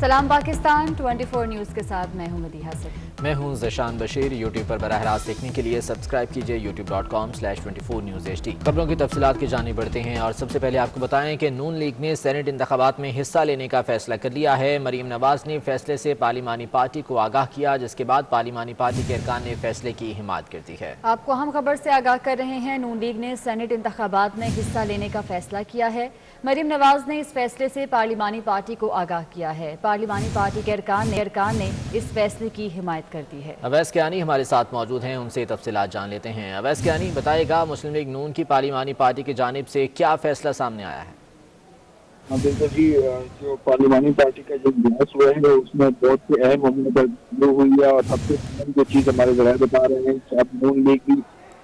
सलाम पाकिस्तान 24 न्यूज़ के साथ मैं हूं मदीहा सिद्दीकी। मैं हूं ज़शान बशीर। यूट्यूब पर बराह रास्त देखने के लिए सब्सक्राइब कीजिए youtube.com/24 News HD। खबरों की तफसीलात की जानिब बढ़ते हैं और सबसे पहले आपको बताएं कि नून लीग ने सेनेट इंतखाबात में हिस्सा लेने का फैसला कर लिया है। मरीम नवाज ने फैसले से पार्लिमानी पार्टी को आगाह किया, जिसके बाद पार्लिमानी पार्टी के अरकान ने फैसले की हिमायत कर दी है। आपको अहम खबर से आगाह कर रहे हैं। नून लीग ने सेनेट इंतखाबात में हिस्सा लेने का फैसला किया है। मरीम नवाज ने इस फैसले से पार्लिमानी पार्टी को आगाह किया है। पार्लिमानी पार्टी के अरकान ने इस फैसले की हिमायत कर दी है। अवैस कियानी हमारे साथ मौजूद हैं, उनसे तफसीलात जान लेते हैं। अवैस कियानी बताएगा, मुस्लिम लीग नून की पार्लिमानी पार्टी की जानिब से क्या फैसला सामने आया है? देखो जी, जो पार्लिमानी पार्टी का जो इजलास हुआ है उसमें बहुत सी अहम अमूमत हुई है और सबसे अहम जो चीज़ हमारे ज़राए बता रहे हैं कि अब नून लीग की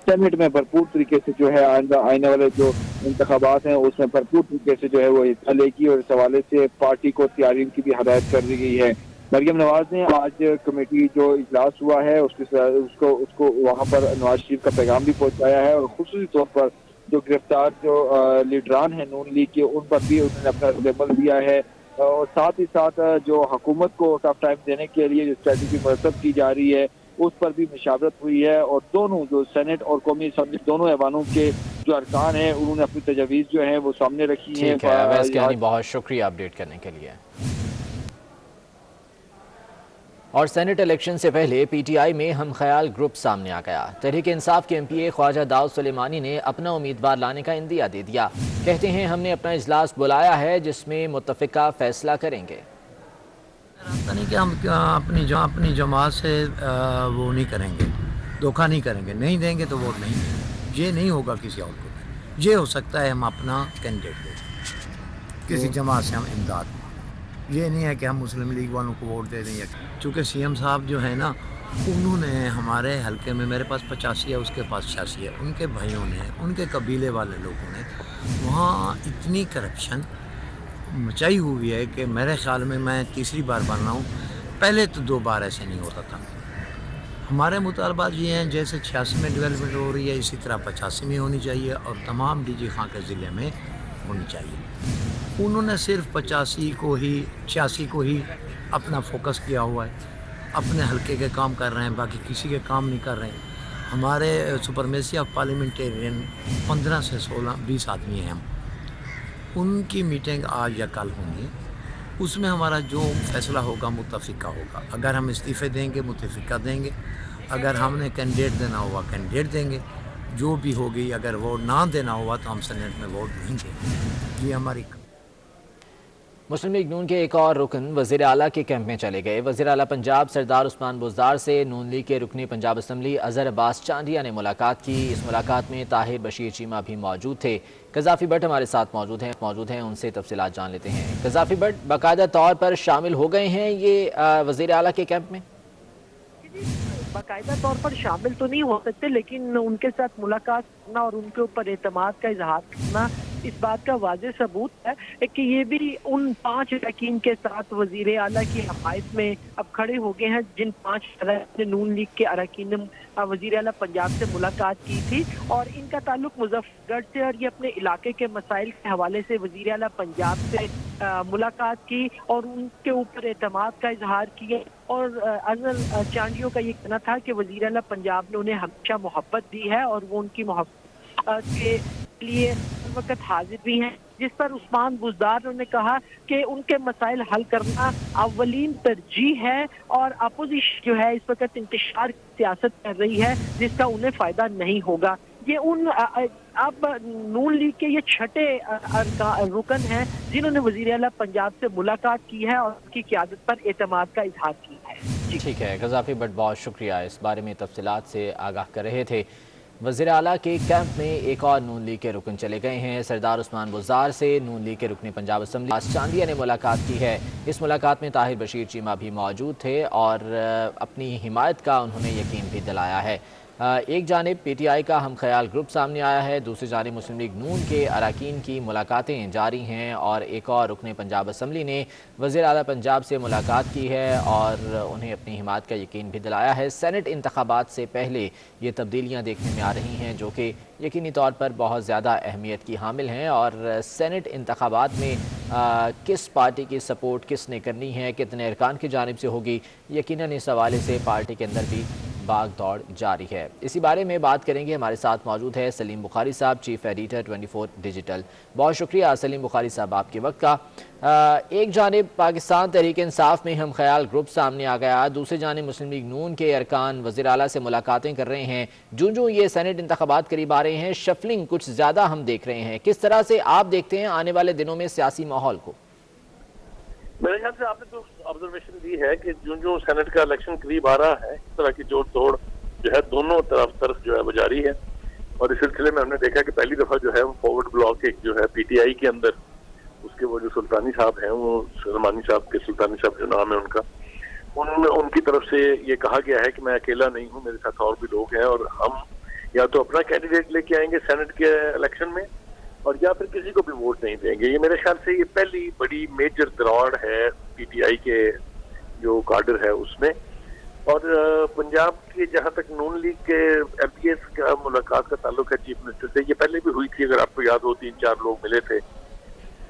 सेनेट में भरपूर तरीके से जो है आने वाले जो इंतखाबात हैं उसमें भरपूर तरीके से जो है वो हिस्सा लेगी और इस हवाले से पार्टी को तैयारियों की भी हदायत कर दी गई है। मरियम नवाज ने आज कमेटी जो इजलास हुआ है उसको वहाँ पर नवाज शरीफ का पैगाम भी पहुँचाया है और खुसूसी तौर पर जो गिरफ्तार जो लीडरान हैं नून लीग के उन पर भी उन्होंने अपना रद्द-ए-अमल दिया है और साथ ही साथ जो हुकूमत को टफ टाइम देने के लिए जो स्ट्रेटजी मुरतब की जा रही है उस पर भी मुशावरत हुई है और दोनों जो सेनेट और कौमी असम्बली दोनों ऐवानों के जो अरकान हैं उन्होंने अपनी तजवीज़ जो हैं वो सामने रखी हैं। ठीक है अवैस कियानी, बहुत शुक्रिया अपडेट करने के लिए। और सेनेट इलेक्शन से पहले पीटीआई में हम ख्याल ग्रुप सामने आ गया। तहरीक इंसाफ के एमपीए ख्वाजा दाऊद सुलेमानी ने अपना उम्मीदवार लाने का इंदिया दे दिया। कहते हैं, हमने अपना इजलास बुलाया है जिसमें मुत्तफिका फैसला करेंगे। रास्ता नहीं कि हम अपनी जमात से वो नहीं करेंगे, धोखा नहीं करेंगे, नहीं देंगे तो वोट नहीं देंगे। ये नहीं होगा किसी और को। ये हो सकता है हम अपना कैंडिडेट दें किसी जमात से, हम इमदाद। ये नहीं है कि हम मुस्लिम लीग वालों को वोट दे दें। चूँकि सीएम साहब जो है ना, उन्होंने हमारे हलके में, मेरे पास 85 है, उसके पास 86 है, उनके भाइयों ने, उनके कबीले वाले लोगों ने वहाँ इतनी करप्शन मचाई हुई है कि मेरे ख्याल में मैं तीसरी बार बन रहा हूँ। पहले तो 2 बार ऐसे नहीं होता था। हमारे मुतालबात ये हैं, जैसे 86 में डेवलपमेंट हो रही है इसी तरह 85 में होनी चाहिए और तमाम डीजी खां के ज़िले में होनी चाहिए। उन्होंने सिर्फ 85 को ही 86 को ही अपना फोकस किया हुआ है, अपने हलके के काम कर रहे हैं, बाकी किसी के काम नहीं कर रहे हैं। हमारे सुपरमेसी ऑफ पार्लियामेंटेरियन 15 से 16-20 आदमी हैं हम। उनकी मीटिंग आज या कल होंगी, उसमें हमारा जो फैसला होगा मुत्तफिका होगा। अगर हम इस्तीफ़े देंगे मुत्तफिका देंगे, अगर हमने कैंडिडेट देना हुआ कैंडिडेट देंगे, जो भी होगी। अगर वोट ना देना हुआ तो हम सेनेट में वोट नहीं देंगे। ये हमारी। मुस्लिम लीग नून के एक और रुकन वज़ीर आला के कैंप में चले गए। वज़ीर आला पंजाब सरदार उस्मान बुज़दार से नून लीग के रुकनी पंजाब असम्बली अज़हर अब्बास चांदिया ने मुलाकात की। इस मुलाकात में ताहिर बशीर चीमा भी मौजूद थे। कज़ाफ़ी भट्ट हमारे साथ मौजूद हैं, उनसे तफसीलात जान लेते हैं। कज़ाफ़ी भट्ट, बाकायदा तौर पर शामिल हो गए हैं ये वज़ीर आला के कैंप में? बाकायदा तौर पर शामिल तो नहीं हो सकते, लेकिन उनके साथ मुलाकात करना और उनके ऊपर एतमाद का इजहार करना इस बात का वाज़ेह सबूत है कि ये भी उन 5 अरकान के साथ वज़ीर आला की हमायत में अब खड़े हो गए हैं, जिन 5 ने नून लीग के अरकान ने वज़ीर आला पंजाब से मुलाकात की थी और इनका ताल्लुक मुजफ्फरगढ़ से और ये अपने इलाके के मसाइल के हवाले से वज़ीर आला पंजाब से मुलाकात की और उनके ऊपर एतमाद का इजहार किया। और अज़हर चांदियों का ये कहना था कि वज़ीर आला पंजाब ने उन्हें हमेशा मोहब्बत दी है और वो उनकी मोहब्बत के लिए हर वक्त हाजिर भी हैं। जिस पर उस्मान बुज़दार ने कहा कि उनके मसाइल हल करना अव्वलीन तरजीह है और अपोजिशन जो है इस वक्त इंतशार सियासत कर रही है जिसका उन्हें फ़ायदा नहीं होगा। ये अब नून लीग के ये 6ठे रुकन हैं जिन्होंने वज़ीर आला पंजाब से मुलाकात की है और उनकी क़यादत पर एतमाद का इजहार किया है। ठीक है कज़ाफ़ी भट्ट, बहुत शुक्रिया, इस बारे में तफसीलात से आगाह कर रहे थे। वज़ीर आला के कैंप में एक और नून लीग के रुकन चले गए हैं। सरदार उस्मान बुज़दार से नून लीग के रुकनी पंजाब असम्बली अब्बास चांदिया ने मुलाकात की है। इस मुलाकात में ताहिर बशीर चीमा भी मौजूद थे और अपनी हिमायत का उन्होंने यकीन भी दिलाया है। एक जानिब पीटीआई का हम ख्याल ग्रुप सामने आया है, दूसरी जानिब मुस्लिम लीग नून के अरकान की मुलाकातें जारी हैं और एक और रुकने पंजाब असम्बली ने वज़ीर आला पंजाब से मुलाकात की है और उन्हें अपनी हिमायत का यकीन भी दिलाया है। सेनेट इंतखाबात से पहले ये तब्दीलियाँ देखने में आ रही हैं जो कि यकीनी तौर पर बहुत ज़्यादा अहमियत की हामिल हैं और सेनेट इंतखाबात में किस पार्टी की सपोर्ट किसने करनी है, कितने अरकान की जानिब से होगी, यकीनन इस हवाले से पार्टी के अंदर भी भाग दौड़ जारी है। इसी बारे में बात करेंगे। हमारे साथ मौजूद है सलीम बुखारी साहब, चीफ एडिटर 24 डिजिटल। बहुत शुक्रिया सलीम बुखारी साहब आपके वक्त का। एक जानिब पाकिस्तान तहरीक इंसाफ में हम ख्याल ग्रुप सामने आ गया, दूसरी जानिब मुस्लिम लीग नून के अरकान वज़ीर आला से मुलाकातें कर रहे हैं। जो ये सेनेट इंतखाबात करीब आ रहे हैं, शफलिंग कुछ ज़्यादा हम देख रहे हैं। किस तरह से आप देखते हैं आने वाले दिनों में सियासी माहौल को? मेरे ख्याल से आपने जो ऑब्जर्वेशन दी है कि जो सेनेट का इलेक्शन करीब आ रहा है, इस तरह की जोड़ तोड़ जो है दोनों तरफ जो है वो जारी है। और इस सिलसिले में हमने देखा कि पहली दफा जो है वो फॉरवर्ड ब्लॉक एक जो है पीटीआई के अंदर उसके वो जो सुल्तानी साहब हैं, वो सलमानी साहब के सुल्तानी साहब जो नाम है उनका, उनकी तरफ से ये कहा गया है कि मैं अकेला नहीं हूँ, मेरे साथ और भी लोग हैं और हम या तो अपना कैंडिडेट लेके आएंगे सेनेट के इलेक्शन में और या फिर किसी को भी वोट नहीं देंगे। ये मेरे ख्याल से ये पहली बड़ी मेजर दरार है पीटीआई के जो काडर है उसमें। और पंजाब के जहां तक नून लीग के एमपीएस का मुलाकात का ताल्लुक है चीफ मिनिस्टर से, ये पहले भी हुई थी, अगर आपको याद हो 3-4 लोग मिले थे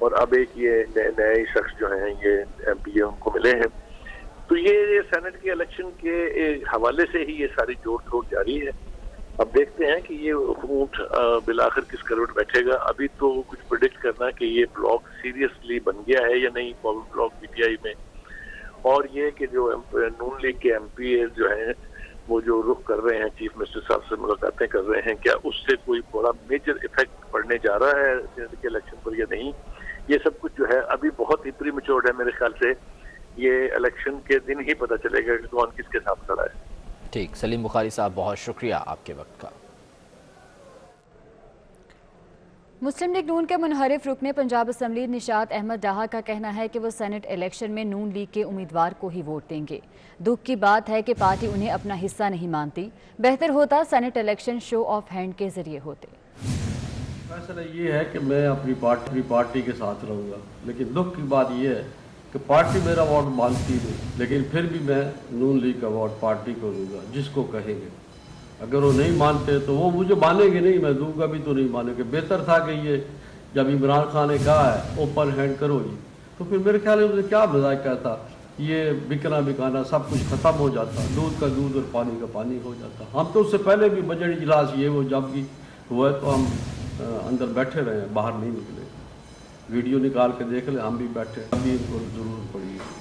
और अब एक ये नए शख्स जो हैं ये एमपी उनको मिले हैं। तो ये सेनेट के इलेक्शन के हवाले से ही ये सारी जोड़ तोड़ जारी है। अब देखते हैं कि ये ऊंट बिलाखिर किस करवट बैठेगा। अभी तो कुछ प्रेडिक्ट करना कि ये ब्लॉक सीरियसली बन गया है या नहीं फॉरवर्ड ब्लॉक पीटीआई में, और ये कि जो नून लीग के एमपी जो हैं वो जो रुख कर रहे हैं चीफ मिनिस्टर साहब से मुलाकातें कर रहे हैं, क्या उससे कोई बड़ा मेजर इफेक्ट पड़ने जा रहा है सेनेट के इलेक्शन पर या नहीं, ये सब कुछ जो है अभी बहुत ही प्रीमैच्योर है। मेरे ख्याल से ये इलेक्शन के दिन ही पता चलेगा कि कौन किसके साथ खड़ा है। ठीक, सलीम बुखारी साहब बहुत शुक्रिया आपके वक्त का। मुस्लिम लीग नून के मुनहरिफ रुकने पंजाब असम्बली निशात अहमद डाहा का कहना है कि वो सेनेट इलेक्शन में नून लीग के उम्मीदवार को ही वोट देंगे। दुख की बात है कि पार्टी उन्हें अपना हिस्सा नहीं मानती, बेहतर होता senate election show off hand के जरिए होते। फैसला ये है कि मैं अपनी पार्टी के साथ रहूँगा, लेकिन दुख की बात यह है कि पार्टी मेरा वोट मानती नहीं, लेकिन फिर भी मैं नून लीग का वोट पार्टी को दूंगा जिसको कहेंगे। अगर वो नहीं मानते तो वो मुझे मानेंगे नहीं, मैं दूंगा भी तो नहीं मानेंगे। बेहतर था कि ये जब इमरान खान ने कहा है ओपन हैंड करो जी, तो फिर मेरे ख्याल में मुझे क्या मजाक था, ये बिकना बिकाना सब कुछ ख़त्म हो जाता, दूध का दूध और पानी का पानी हो जाता। हम तो उससे पहले भी बजट इजलास ये वो जब भी हुआ तो हम अंदर बैठे रहे, बाहर नहीं निकले। वीडियो निकाल के देख ले, हम भी बैठे, अभी इनको जरूरत पड़ी है।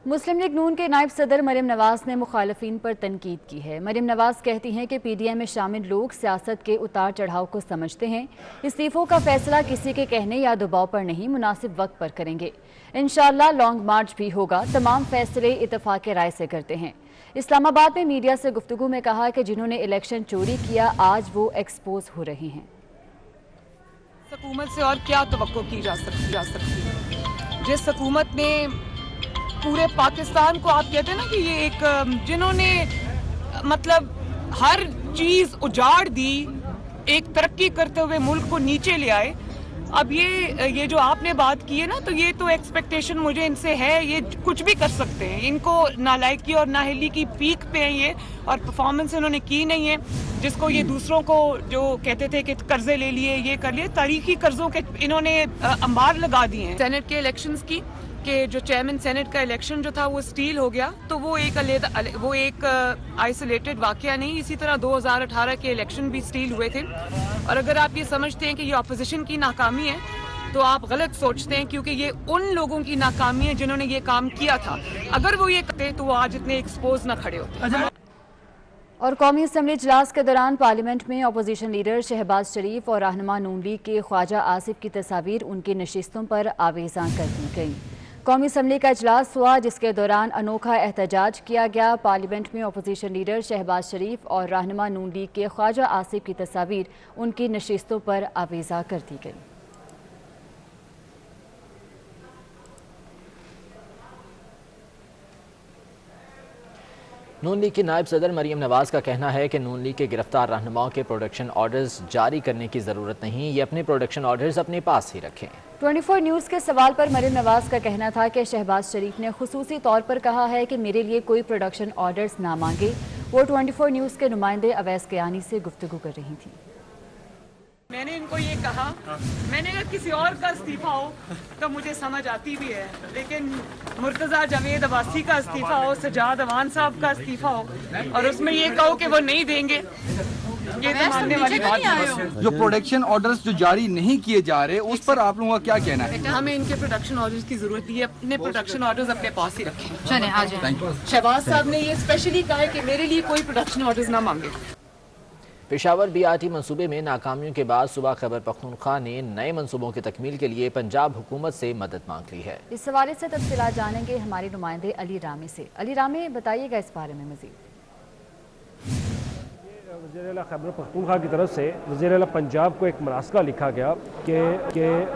मुस्लिम लीग नून के नायब सदर मरियम नवाज ने मुखालफिन पर तनकीद की है। मरियम नवाज कहती हैं कि पीडीएम में शामिल लोग सियासत के उतार चढ़ाव को समझते हैं, इस्तीफों का फैसला किसी के कहने या दबाव पर नहीं, मुनासिब वक्त पर करेंगे। इंशाअल्लाह लॉन्ग मार्च भी होगा, तमाम फैसले इत्तेफाक राय से करते हैं। इस्लामाबाद में मीडिया से गुफ्तगू में कहा कि जिन्होंने इलेक्शन चोरी किया आज वो एक्सपोज हो रहे हैं। हुकूमत से और क्या तवक्को की जा सकती है, जिस हुकूमत ने पूरे पाकिस्तान को, आप कहते हैं ना कि ये एक जिन्होंने मतलब हर चीज उजाड़ दी, एक तरक्की करते हुए मुल्क को नीचे ले आए। अब ये जो आपने बात की है ना, तो ये तो एक्सपेक्टेशन मुझे इनसे है, ये कुछ भी कर सकते हैं। इनको नालायकी और नाहली की पीक पे हैं ये, और परफॉर्मेंस इन्होंने की नहीं है, जिसको ये दूसरों को जो कहते थे कि कर्जे ले लिए, ये कर लिए, तारीखी कर्जों के इन्होंने अंबार लगा दिए हैं। सेनेट के इलेक्शंस की कि जो चेयरमैन सेनेट का इलेक्शन जो था वो स्टील हो गया, तो वो एक आइसोलेटेड वाकया नहीं। इसी तरह 2018 के इलेक्शन भी स्टील हुए थे। और अगर आप ये समझते हैं कि ये अपोजिशन की नाकामी है तो आप गलत सोचते हैं, क्योंकि ये उन लोगों की नाकामी है जिन्होंने ये काम किया था। अगर वो ये करते तो वो आज इतने एक्सपोज ना खड़े होते। और कौमी असम्बली इजलास के दौरान पार्लियामेंट में अपोजिशन लीडर शहबाज शरीफ और रहनुमा नून लीग के ख्वाजा आसिफ की तस्वीर उनकी नशिस्तों पर आवेज़ां कर दी गई। कौमी असम्बली का इजलास हुआ जिसके दौरान अनोखा एहतजाज किया गया। पार्लियामेंट में अपोजिशन लीडर शहबाज शरीफ और रहनुमा नून लीग के ख्वाजा आसिफ की तस्वीर उनकी नशिस्तों पर आवेज़ां कर दी गई। नून लीग की नायब सदर मरियम नवाज का कहना है कि नून लीग के गिरफ्तार रहनुमाओं के प्रोडक्शन ऑर्डर्स जारी करने की ज़रूरत नहीं, ये अपने प्रोडक्शन ऑर्डर्स अपने पास ही रखें। 24 न्यूज़ के सवाल पर मरियम नवाज का कहना था कि शहबाज शरीफ ने खुसूसी तौर पर कहा है कि मेरे लिए कोई प्रोडक्शन ऑर्डर्स ना मांगे। वो 24 न्यूज़ के नुमाइंदे अवैस कियानी से गुफ्तगू कर रही थी। मैंने इनको ये कहा, मैंने अगर किसी और का इस्तीफा हो तो मुझे समझ आती भी है, लेकिन मुर्तज़ा जावेद अब्बासी का इस्तीफा हो, सजाद अवान साहब का इस्तीफा हो और उसमें ये कहो कि वो नहीं देंगे, ये तो मानने वाली बात नहीं। जो प्रोडक्शन ऑर्डर्स जो जारी नहीं किए जा रहे, उस पर आप लोगों का क्या कहना है? हमें इनके प्रोडक्शन ऑर्डर्स की जरूरत नहीं है, अपने प्रोडक्शन ऑर्डर्स अपने पास ही रखें। चलें आ जाएं। शहबाज साहब ने ये स्पेशली कहा है कि मेरे लिए कोई प्रोडक्शन ऑर्डर्स ना मांगे। पेशावर BRT मंसूबे में नाकामियों के बाद सूबा खैबर पख्तूनख्वा ने नए मंसूबों की तकमील के लिए पंजाब हुकूमत से मदद मांग ली है। इस हवाले से तफसीलात जानेंगे हमारे नुमाइंदे अली रामी से। अली रामी, बताइएगा इस बारे में मजीद। वज़ीर-ए-आला खैबर पख्तूनख्वा की तरफ से वज़ीर-ए-आला पंजाब को एक मरासला लिखा गया कि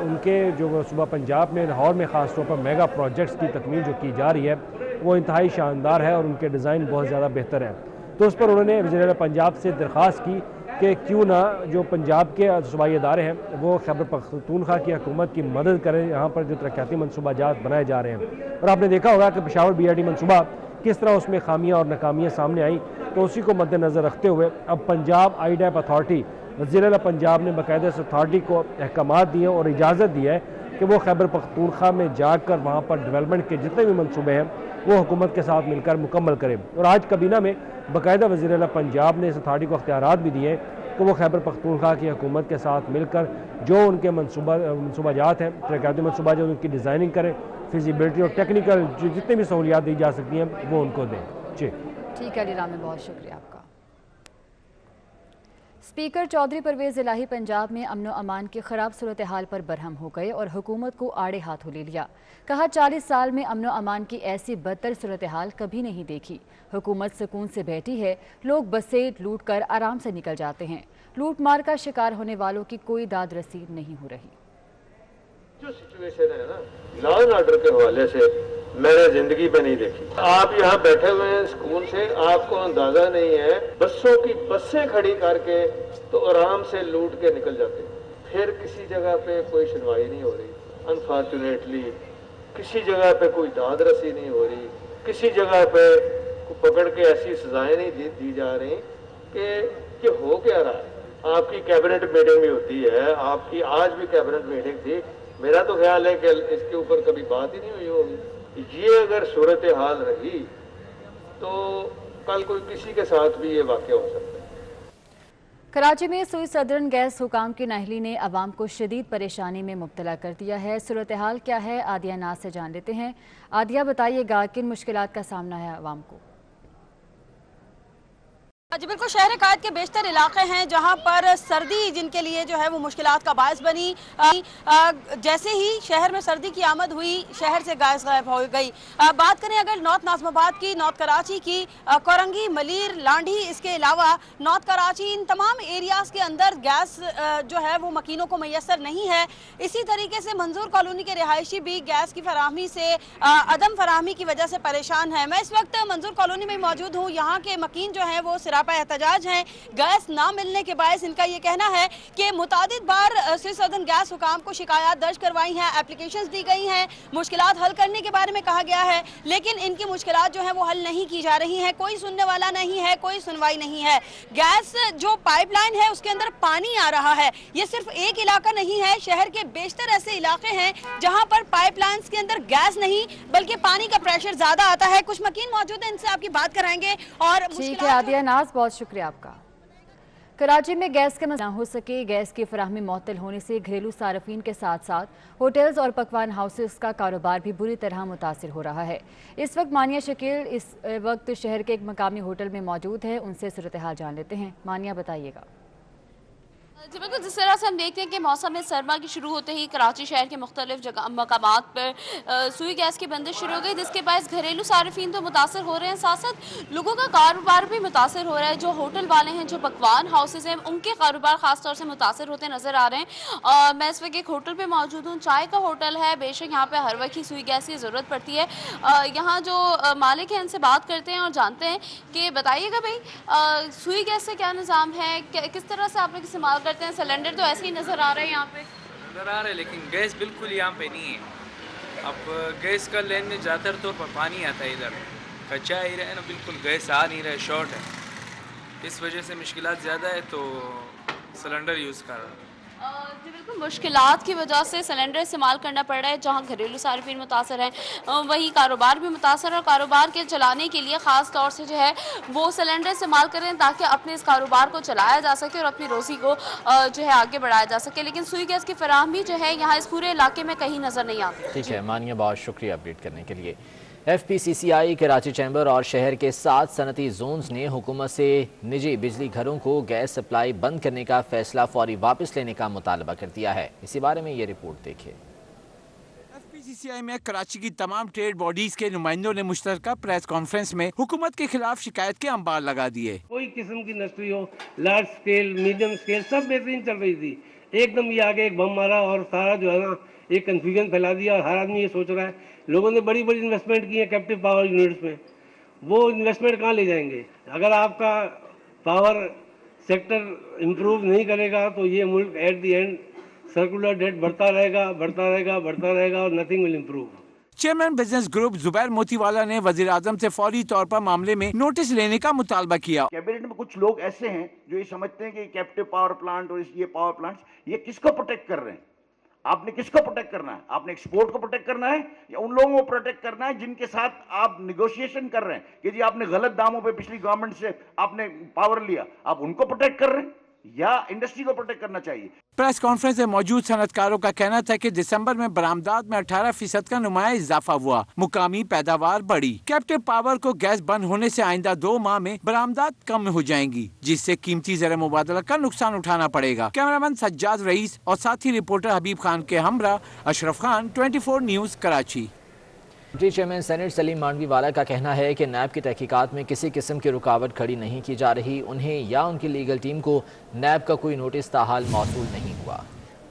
उनके जो सूबा पंजाब में लाहौर में ख़ास तौर पर मेगा प्रोजेक्ट्स की तकमील जो की जा रही है वो इंतहाई शानदार है और उनके डिज़ाइन बहुत ज़्यादा बेहतर है। तो उस पर उन्होंने वज़ीर-ए-आला पंजाब से दरख्वास्त की कि क्यों ना जो पंजाब के सूबाई इदारे हैं वो खैबर पख्तूनख्वा की हुकूमत की मदद करें, यहाँ पर जो तरक्याती मनसूबाजात बनाए जा रहे हैं। और आपने देखा होगा कि पेशावर BRT मनसूबा किस तरह उसमें खामियाँ और नाकामियाँ सामने आई, तो उसी को मद्देनज़र रखते हुए अब पंजाब IDAP अथॉरिटी, वज़ीर-ए-आला पंजाब ने बाकायदा इस अथॉरिटी को अहकामात दिए और इजाज़त दी है कि वो खैबर पख्तूनख्वा में जाकर वहाँ पर डेवलपमेंट के जितने भी मनसूबे हैं वो हुकूमत के साथ मिलकर मुकम्मल करें। और आज कबीना में बाकायदा वज़ीर-ए-आला पंजाब ने इस अथॉरिटी को अख्तियारात भी दिए कि वो खैबर पख्तूनख्वा की हुकूमत के साथ मिलकर जो उनके मनसूबाजात हैं, तरक्याती मनसूबाजात, उनकी डिज़ाइनिंग करें, फिजिबिलिटी और टेक्निकल जितनी भी सहूलियात दी जा सकती हैं वो उनको दें। जी ठीक है अली रामी, बहुत शुक्रिया आपका। स्पीकर चौधरी परवेज़ इलाही पंजाब में अमन व अमान की ख़राब सूरत हाल पर बरहम हो गए और हुकूमत को आड़े हाथों ले लिया। कहा 40 साल में अमन व अमान की ऐसी बदतर सूरत हाल कभी नहीं देखी। हुकूमत सुकून से बैठी है, लोग बसें लूट कर आराम से निकल जाते हैं। लूट मार का शिकार होने वालों की कोई दाद रसीद नहीं हो रही। जो सिचुएशन है ना लॉ एंड ऑर्डर के हवाले से मैंने जिंदगी में नहीं देखी। आप यहाँ बैठे हुए हैं सुकून से, आपको अंदाजा नहीं है बसों की बसें खड़ी करके तो आराम से लूट के निकल जाते हैं। फिर किसी जगह पे कोई सुनवाई नहीं हो रही, अनफॉर्चुनेटली किसी जगह पे कोई दाद रसी नहीं हो रही, किसी जगह पे पकड़ के ऐसी सजाएं नहीं दी जा रही कि हो क्या रहा है। आपकी कैबिनेट मीटिंग भी होती है, आपकी आज भी कैबिनेट मीटिंग थी, मेरा तो ख्याल है कि इसके ऊपर कभी बात ही नहीं हुई होगी। ये अगर सूरत हाल रही तो कल कोई किसी के साथ भी ये वाक़या हो सकता है। कराची में सुई सदरन गैस हुकाम की नाअहली ने अवाम को शदीद परेशानी में मुब्तला कर दिया है। सूरत हाल क्या है, आदिया नाज से जान लेते हैं। आदिया, बताइएगा किन मुश्किलात का सामना है अवाम को? जी बिल्कुल, शहर कायद के बेशतर इलाके हैं जहां पर सर्दी जिनके लिए जो है वो मुश्किलात का बायस बनी। जैसे ही शहर में सर्दी की आमद हुई, शहर से गैस गायब हो गई। बात करें अगर नॉर्थ नाज़िमाबाद की, नॉर्थ कराची की, कोरंगी, मलीर, लांडी, इसके अलावा नॉर्थ कराची, इन तमाम एरियाज के अंदर गैस जो है वो मकीनों को मैसर नहीं है। इसी तरीके से मंजूर कॉलोनी के रिहायशी भी गैस की फराहमी से अदम फराहमी की वजह से परेशान है। मैं इस वक्त मंजूर कॉलोनी में मौजूद हूँ। यहाँ के मकीन जो है वो एहतजाज हैं। गैस ना मिलने के बायस इनका ये कहना है कि मुतादिद बार सुई सदर्न गैस हुकाम को शिकायत दर्ज करवाई हैं, एप्लीकेशंस दी गई हैं, मुश्किलात हल करने के बारे में कहा गया है, लेकिन इनकी मुश्किलात जो है वो हल नहीं की जा रही हैं। कोई सुनने वाला नहीं है, कोई सुनवाई नहीं है। गैस जो पाइपलाइन है उसके अंदर पानी आ रहा है। ये सिर्फ एक इलाका नहीं है, शहर के बेशतर ऐसे इलाके हैं जहाँ पर पाइपलाइंस के अंदर गैस नहीं बल्कि पानी का प्रेशर ज्यादा आता है। कुछ मकीन मौजूद है, इनसे आपकी बात कराएंगे। और ठीक है आदिया नाज, बहुत शुक्रिया आपका। कराची में गैस के मसला हो सके, गैस की फराहमी मुअत्तल होने से घरेलू सार्फिन के साथ साथ होटल्स और पकवान हाउसेस का कारोबार भी बुरी तरह मुतासिर हो रहा है। इस वक्त मानिया शकील इस वक्त शहर के एक मकामी होटल में मौजूद है, उनसे सूरत हाल जान लेते हैं। मानिया, बताइएगा। जी बिल्कुल, जिस तरह से हम देखते हैं कि मौसम सरमा की शुरू होते ही कराची शहर के मुख्तलिफ मकामात पर सुई गैस की बंदिश शुरू हो गई, जिसके बाद घरेलू सार्फिन तो मुतासर हो रहे हैं, साथ साथ लोगों का कारोबार भी मुतासर हो रहा है। जो होटल वाले हैं, जो पकवान हाउसेज हैं, उनके कारोबार ख़ास तौर से मुतासर होते नज़र आ रहे हैं। मैं इस वक्त एक होटल पर मौजूद हूँ, चाय का होटल है। बेशक यहाँ पर हर वक्त ही सुई गैस की ज़रूरत पड़ती है। यहाँ जो मालिक हैं उनसे बात करते हैं और जानते हैं कि बताइएगा भाई सुई गैस से क्या निज़ाम है, किस तरह से आप लोग इस्तेमाल करते हैं? सिलेंडर तो ऐसे ही नज़र आ रहे हैं यहाँ पे, नज़र आ रहे हैं, लेकिन गैस बिल्कुल यहाँ पे नहीं है। अब गैस का लेन में ज़्यादातर तौर पर पानी आता है, इधर कच्चा ही रहे ना, बिल्कुल गैस आ नहीं रहा है, शॉर्ट है। इस वजह से मुश्किलात ज़्यादा है, तो सिलेंडर यूज़ कर रहा है। जी बिल्कुल, मुश्किलात की वजह से सिलेंडर इस्तेमाल करना पड़ रहा है। जहां घरेलू सार्फिन मुतासर हैं, वहीं कारोबार भी मुतासर है, और कारोबार के चलाने के लिए ख़ास तौर से जो है वो सिलेंडर इस्तेमाल करें ताकि अपने इस कारोबार को चलाया जा सके और अपनी रोज़ी को जो है आगे बढ़ाया जा सके। लेकिन सुई गैस की फराहमी जो है यहाँ इस पूरे इलाके में कहीं नज़र नहीं आती। ठीक है मानिया, बहुत शुक्रिया अपडेट करने के लिए। FPCCI कराची चैम्बर और शहर के 7 सनती जोन्स ने हुकूमत से निजी बिजली घरों को गैस सप्लाई बंद करने का फैसला फौरी वापस लेने का मुतालबा कर दिया है। इसी बारे में ये रिपोर्ट देखिए। FPCCI में कराची की तमाम ट्रेड बॉडीज के नुमाइंदों ने मुश्तरका प्रेस कॉन्फ्रेंस में हुकूमत के खिलाफ शिकायत के अंबार लगा दिए। कोई किस्म की इंडस्ट्री हो, लार्ज स्केल, मीडियम स्केल, सब बेहतरीन चल रही थी। एकदम ये आगे एक बम मारा और सारा जो है ना एक कंफ्यूजन फैला दिया, और हर आदमी ये सोच रहा है, लोगों ने बड़ी बड़ी इन्वेस्टमेंट की है कैप्टिव पावर यूनिट्स में, वो इन्वेस्टमेंट कहाँ ले जाएंगे? अगर आपका पावर सेक्टर इम्प्रूव नहीं करेगा तो ये मुल्क at the end circular debt बढ़ता रहेगा और nothing will improve. Chairman business group Zubair Motiwala ने वजीर आजम से फौरी तौर पर मामले में नोटिस लेने का मुतालबा किया। कैबिनेट में कुछ लोग ऐसे हैं जो ये समझते हैं कि कैप्टिव पावर प्लांट और ये पावर प्लांट्स ये किसको प्रोटेक्ट कर रहे हैं? आपने किसको प्रोटेक्ट करना है? आपने एक्सपोर्ट को प्रोटेक्ट करना है या उन लोगों को प्रोटेक्ट करना है जिनके साथ आप निगोशिएशन कर रहे हैं कि जी आपने गलत दामों पे पिछली गवर्नमेंट से आपने पावर लिया, आप उनको प्रोटेक्ट कर रहे हैं या इंडस्ट्री को प्रोटेक्ट करना चाहिए? प्रेस कॉन्फ्रेंस में मौजूद सनतकारों का कहना था कि दिसंबर में बरामदात में 18% का नुमाया इजाफा हुआ, मुकामी पैदावार बढ़ी। कैप्टिव पावर को गैस बंद होने से आइंदा 2 माह में बरामदात कम हो जाएंगी, जिससे कीमती ज़र मुबादला का नुकसान उठाना पड़ेगा। कैमरामैन सज्जाद रईस और साथी रिपोर्टर हबीब खान के हमरा Ashraf Khan, 24 news Karachi. Deputy chairman senate Saleem Mandviwalla का कहना है कि नैब की तहकीकात में किसी किस्म की रुकावट खड़ी नहीं की जा रही। उन्हें या उनकी लीगल टीम को नैब का कोई नोटिस ताहाल मौसूल नहीं हुआ।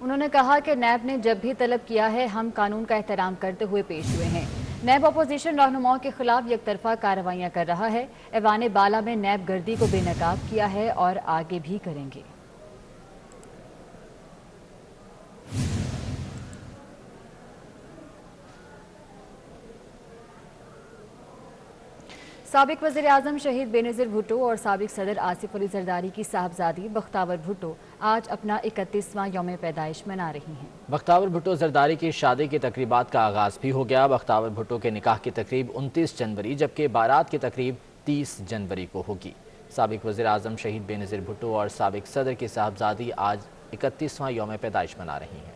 उन्होंने कहा कि नैब ने जब भी तलब किया है हम कानून का एहतराम करते हुए पेश हुए हैं। नैब अपोजिशन रहनुमाओं के खिलाफ यकतरफा कार्रवाइयाँ कर रहा है। ऐवान बाला में नैब गर्दी को बेनकाब किया है और आगे भी करेंगे। साबिक वज़ीर आज़म शहीद बेनज़ीर भुट्टो और साबिक सदर आसिफ अली जरदारी की साहबजादी बख्तावर भुट्टो आज अपना 31वां यौम पैदाइश मना रही हैं। बख्तावर भुट्टो जरदारी की शादी की तकरीबात का आगाज़ भी हो गया। बख्तावर भुट्टो के निकाह की तकरीब 29 जनवरी जबकि बारात की तकरीब 30 जनवरी को होगी। साबिक वज़ीर आज़म शहीद बेनज़ीर भुट्टो और साबिक सदर की साहबजादी आज 31वां यौम पैदाइश मना रही हैं।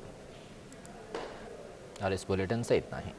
और इस बुलेटिन से इतना ही।